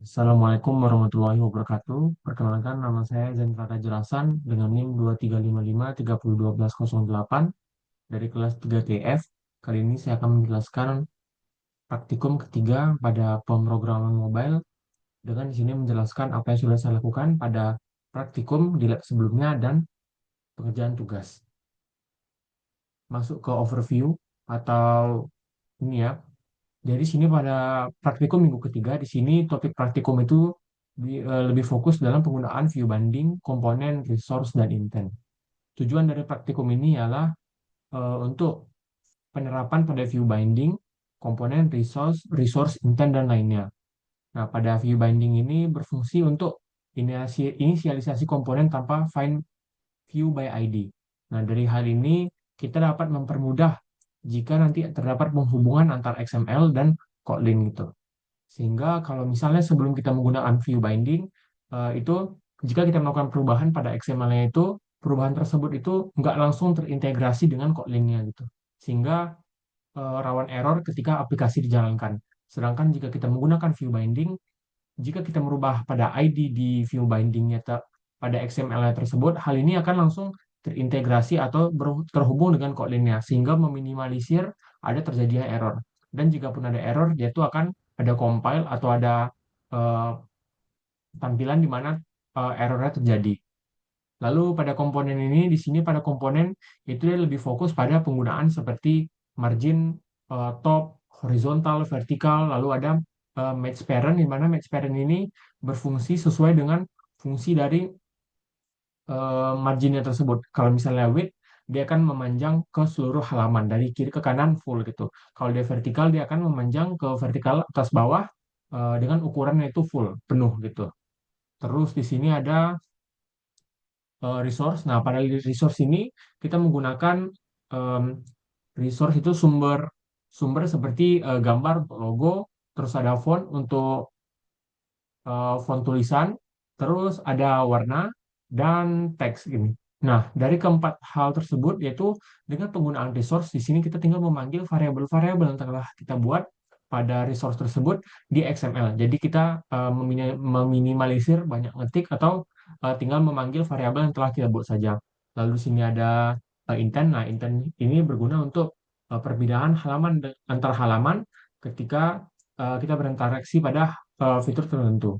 Assalamualaikum warahmatullahi wabarakatuh. Perkenalkan, nama saya Zentrata Jelasan dengan NIM 2355301208 dari kelas 3TF. Kali ini saya akan menjelaskan praktikum ketiga pada pemrograman mobile dengan di sini menjelaskan apa yang sudah saya lakukan pada praktikum di lab sebelumnya dan pekerjaan tugas. Masuk ke overview atau ini ya. Jadi sini pada praktikum minggu ketiga, di sini topik praktikum itu lebih fokus dalam penggunaan view binding, komponen, resource, dan intent. Tujuan dari praktikum ini ialah untuk penerapan pada view binding, komponen, resource, intent, dan lainnya. Nah, pada view binding ini berfungsi untuk inisialisasi komponen tanpa find view by ID. Nah, dari hal ini kita dapat mempermudah jika nanti terdapat penghubungan antar XML dan Kotlin gitu. Sehingga kalau misalnya sebelum kita menggunakan view binding, itu jika kita melakukan perubahan pada XML-nya itu, perubahan tersebut itu nggak langsung terintegrasi dengan Kotlin-nya gitu. Sehingga rawan error ketika aplikasi dijalankan. Sedangkan jika kita menggunakan view binding, jika kita merubah pada ID di view bindingnya pada XML tersebut, hal ini akan langsung terintegrasi atau terhubung dengan Kotlin-nya, sehingga meminimalisir ada terjadinya error. Dan jika pun ada error, dia itu akan ada compile atau ada eh, tampilan di mana errornya terjadi. Lalu pada komponen ini, di sini pada komponen itu dia lebih fokus pada penggunaan seperti margin, top, horizontal, vertikal, lalu ada match parent, di mana match parent ini berfungsi sesuai dengan fungsi dari marginnya tersebut. Kalau misalnya width, dia akan memanjang ke seluruh halaman dari kiri ke kanan full gitu. Kalau dia vertikal, dia akan memanjang ke vertikal atas bawah dengan ukurannya itu full penuh gitu. Terus di sini ada resource. Nah, pada resource ini kita menggunakan em, resource itu sumber sumber seperti gambar untuk logo, terus ada font untuk font tulisan, terus ada warna dan teks ini. Nah, dari keempat hal tersebut yaitu dengan penggunaan resource di sini kita tinggal memanggil variabel-variabel yang telah kita buat pada resource tersebut di XML. Jadi kita meminimalisir banyak ngetik atau tinggal memanggil variabel yang telah kita buat saja. Lalu di sini ada intent. Nah, intent ini berguna untuk perbedaan halaman antar halaman ketika kita berinteraksi pada fitur tertentu.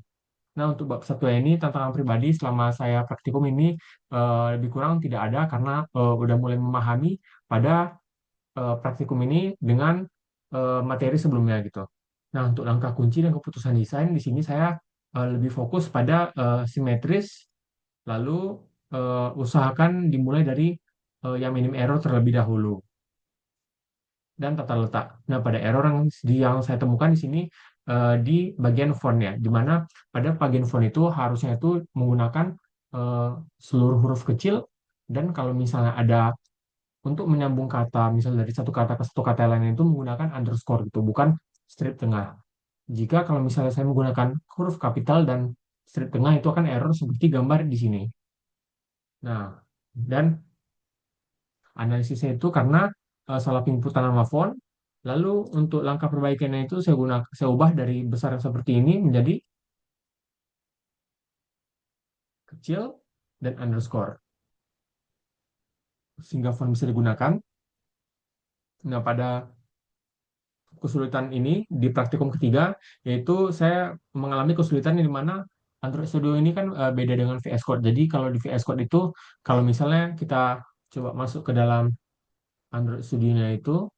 Nah, untuk bab satu ini tantangan pribadi selama saya praktikum ini lebih kurang tidak ada karena udah mulai memahami pada praktikum ini dengan materi sebelumnya gitu. Nah, untuk langkah kunci dan keputusan desain di sini saya lebih fokus pada simetris, lalu usahakan dimulai dari yang minim error terlebih dahulu dan tata letak. Nah, pada error yang saya temukan di sini di bagian fontnya, di mana pada bagian font itu harusnya itu menggunakan eh, seluruh huruf kecil dan kalau misalnya ada untuk menyambung kata, misalnya dari satu kata ke satu kata lain itu menggunakan underscore gitu, bukan strip tengah. Jika kalau misalnya saya menggunakan huruf kapital dan strip tengah itu akan error seperti gambar di sini. Nah, dan analisisnya itu karena salah penginputan nama font. Lalu untuk langkah perbaikannya itu saya ubah dari besar yang seperti ini menjadi kecil dan underscore sehingga font bisa digunakan. Nah, pada kesulitan ini di praktikum ketiga yaitu saya mengalami kesulitan di mana Android Studio ini kan beda dengan VS Code. Jadi kalau di VS Code itu kalau misalnya kita coba masuk ke dalam Android Studio-nya itu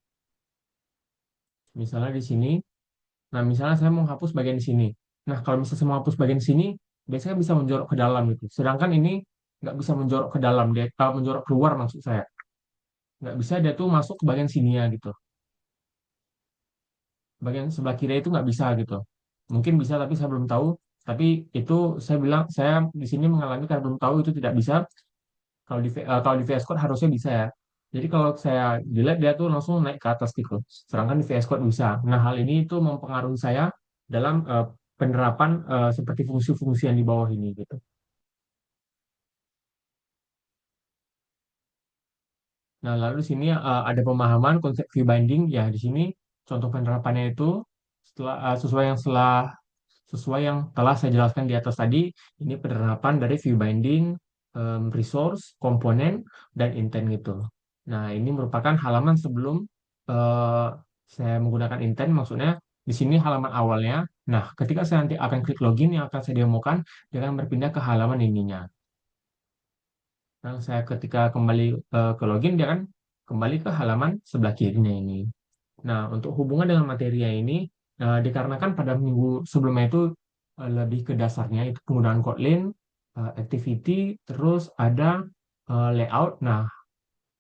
misalnya di sini. Nah, misalnya saya mau hapus bagian di sini. Nah, kalau misalnya saya mau hapus bagian sini, biasanya bisa menjorok ke dalam gitu. Sedangkan ini nggak bisa menjorok ke dalam, dia menjorok keluar maksud saya. Nggak bisa dia tuh masuk ke bagian sini ya gitu. Bagian sebelah kiri itu nggak bisa gitu. Mungkin bisa tapi saya belum tahu. Tapi itu saya bilang saya di sini mengalami karena belum tahu itu tidak bisa. Kalau di VS Code harusnya bisa ya. Jadi kalau saya delete dia tuh langsung naik ke atas gitu. Sedangkan di VS Code bisa. Nah, hal ini itu mempengaruhi saya dalam penerapan seperti fungsi-fungsi yang di bawah ini gitu. Nah, lalu di sini ada pemahaman konsep view binding ya di sini contoh penerapannya itu sesuai yang setelah sesuai yang telah saya jelaskan di atas tadi. Ini penerapan dari view binding, resource, komponen, dan intent gitu. Nah, ini merupakan halaman sebelum eh, saya menggunakan intent, maksudnya di sini halaman awalnya. Nah, ketika saya nanti akan klik login yang akan saya demokan, dia akan berpindah ke halaman ininya. Nah, saya ketika kembali ke login, dia akan kembali ke halaman sebelah kirinya ini. Nah, untuk hubungan dengan materi yang ini, dikarenakan pada minggu sebelumnya itu lebih ke dasarnya, itu penggunaan Kotlin, activity, terus ada layout. Nah,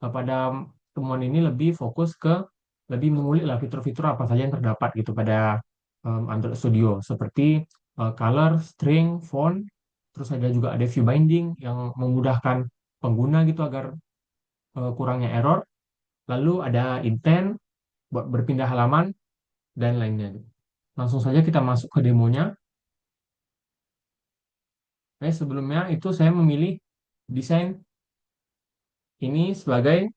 pada temuan ini lebih fokus ke lebih mengulik lah fitur-fitur apa saja yang terdapat gitu pada Android Studio, seperti color, string, font, terus ada view binding yang memudahkan pengguna gitu agar kurangnya error. Lalu ada intent buat berpindah halaman dan lainnya. Langsung saja kita masuk ke demonya. Sebelumnya itu saya memilih desain ini sebagai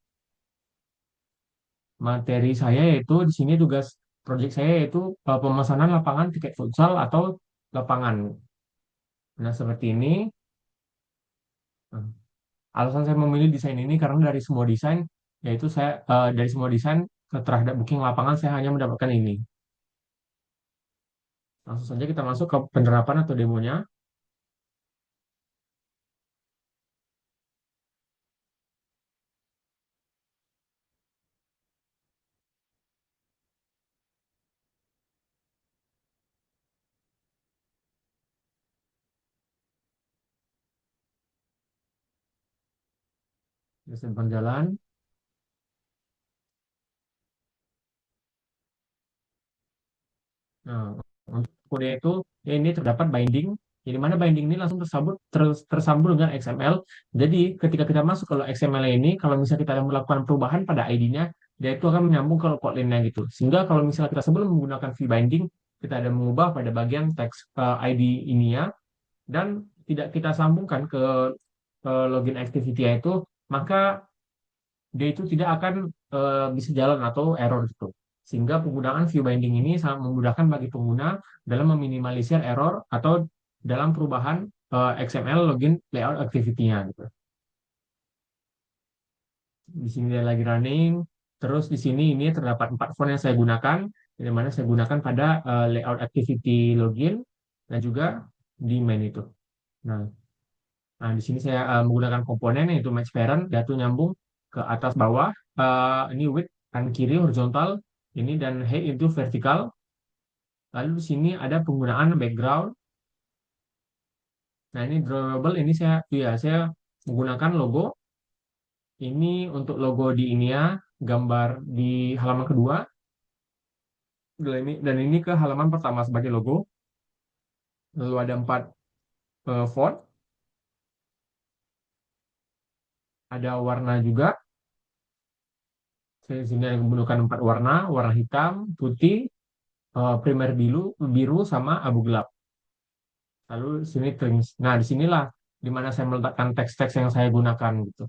materi saya, yaitu di sini tugas proyek saya yaitu pemesanan lapangan tiket futsal atau lapangan. Nah, seperti ini. Nah, alasan saya memilih desain ini karena dari semua desain, yaitu dari semua desain terhadap booking lapangan saya hanya mendapatkan ini. Langsung saja kita masuk ke penerapan atau demonya. Desain berjalan. Nah, untuk kode itu ya ini terdapat binding, di mana binding ini langsung tersambung dengan XML. Jadi ketika kita masuk ke XML ini, kalau misalnya kita melakukan perubahan pada ID-nya, dia itu akan menyambung ke Kotlin-nya gitu. Sehingga kalau misalnya kita sebelum menggunakan view binding, kita ada mengubah pada bagian teks ID ini ya, dan tidak kita sambungkan ke login activity itu, maka dia itu tidak akan bisa jalan atau error gitu. Sehingga penggunaan view binding ini sangat memudahkan bagi pengguna dalam meminimalisir error atau dalam perubahan XML login layout activity-nya gitu. Di sini dia lagi running. Terus di sini ini terdapat 4 font yang saya gunakan, yang mana saya gunakan pada layout activity login dan juga di main itu. Nah, di sini saya menggunakan komponen yaitu match parent, yaitu nyambung ke atas bawah. Ini width kanan kiri horizontal, ini dan height itu vertikal. Lalu di sini ada penggunaan background. Nah, ini drawable, ini saya menggunakan logo. Ini untuk logo di ini ya, gambar di halaman kedua. Dan ini ke halaman pertama sebagai logo. Lalu ada 4 font, ada warna juga. Saya di sini menggunakan 4 warna, warna hitam, putih, primer biru sama abu gelap. Lalu sini strings. Nah, disinilah di mana saya meletakkan teks-teks yang saya gunakan gitu,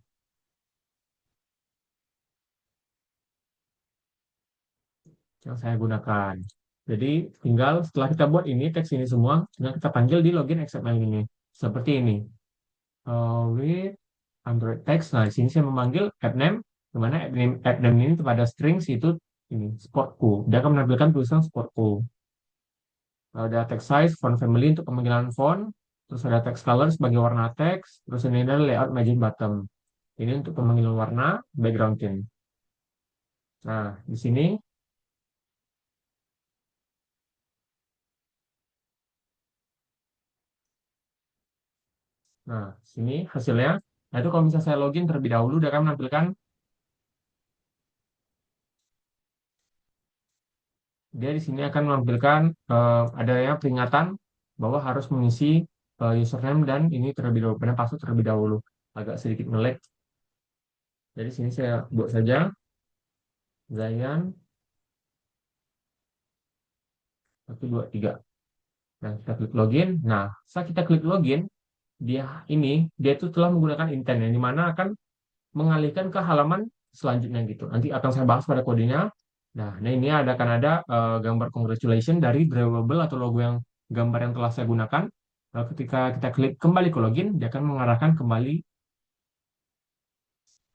yang saya gunakan. Jadi tinggal setelah kita buat ini teks ini semua, tinggal kita panggil di login XML ini. Seperti ini. With Android text. Nah, di sini saya memanggil app name, di mana app name ini pada strings itu ini sportku. Dia akan menampilkan tulisan sportku. Ada text size, font family untuk pemanggilan font, terus ada text color sebagai warna teks, terus ini ada layout margin bottom. Ini untuk pemanggilan warna, background tint. Nah, di sini, sini hasilnya. Nah, itu kalau misalnya saya login terlebih dahulu, dia akan menampilkan, dia di sini akan menampilkan adanya peringatan bahwa harus mengisi username dan ini terlebih dahulu, dan password terlebih dahulu. Agak sedikit nge-lag. Jadi sini saya buat saja, Zayan, 1, 2, 3. Nah, kita klik login. Nah, saat kita klik login, dia itu telah menggunakan intent yang dimana akan mengalihkan ke halaman selanjutnya gitu. Nanti akan saya bahas pada kodenya. Nah, ini akan ada gambar congratulation dari drawable atau logo yang gambar yang telah saya gunakan. Lalu ketika kita klik kembali ke login, dia akan mengarahkan kembali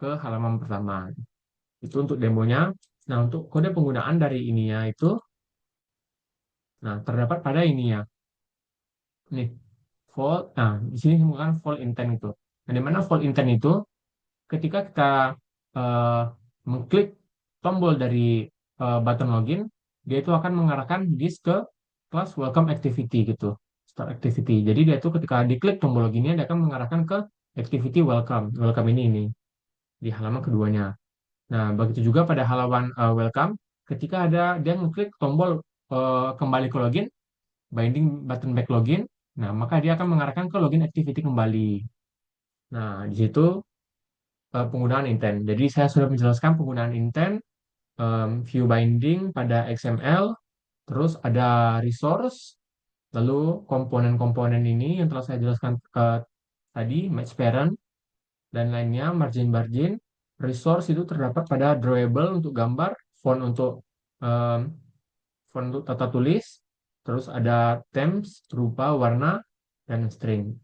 ke halaman pertama. Itu untuk demonya. Nah, untuk kode penggunaan dari ininya itu, nah terdapat pada ininya. Nih, fold. Nah, di sini bukan fold intent itu. Nah, di mana fold intent itu, ketika kita eh, mengklik tombol dari button login, dia itu akan mengarahkan disk ke kelas welcome activity gitu, start activity. Jadi dia itu ketika diklik tombol loginnya, dia akan mengarahkan ke activity welcome. Welcome ini di halaman keduanya. Nah, begitu juga pada halaman welcome, ketika ada dia mengklik tombol kembali ke login, binding button back login, nah maka dia akan mengarahkan ke login activity kembali. Nah, di situ penggunaan intent. Jadi saya sudah menjelaskan penggunaan intent, view binding pada XML, terus ada resource, lalu komponen-komponen ini yang telah saya jelaskan tadi, match parent, dan lainnya, margin-margin. Resource itu terdapat pada drawable untuk gambar, font untuk um, font untuk tata tulis, terus ada themes, rupa, warna, dan string.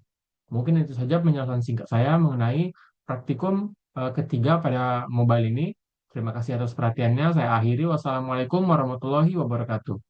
Mungkin itu saja penjelasan singkat saya mengenai praktikum ketiga pada mobile ini. Terima kasih atas perhatiannya. Saya akhiri. Wassalamualaikum warahmatullahi wabarakatuh.